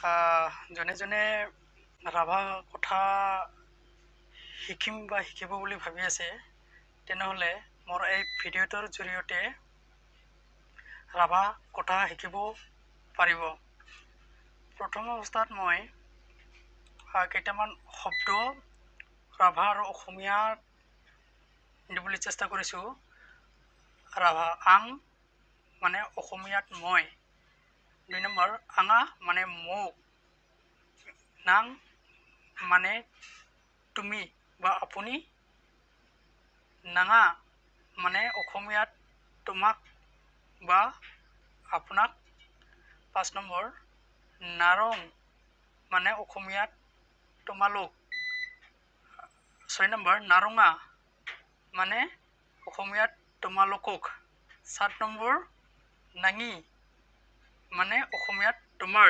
জনে জনে ৰাভা কথা শিকিম বা শিকিব বুলি ভাবি আছে তেনেহ'লে মোৰ এই ভিডিঅ'টোৰ জৰিয়তে ৰাভা কথা শিকিব পাৰিব। প্ৰথম অৱস্থাত মই কেইটামান শব্দ ৰাভা আৰু অসমীয়াত দিবলৈ চেষ্টা কৰিছোঁ। ৰাভা আং মানে অসমীয়াত মই, 2 নম্বৰ আঙা মানে মোক, নাং মানে তুমি বা আপুনি, নাঙা মানে অসমীয়াত তোমাক বা আপোনাক, 5 নম্বৰ নাৰং মানে অসমীয়াত তোমালোক, 6 নম্বৰ নাৰঙা মানে অসমীয়াত তোমালোকক, 7 নম্বৰ নাঙি মানে অসমীয়াত তোমাৰ,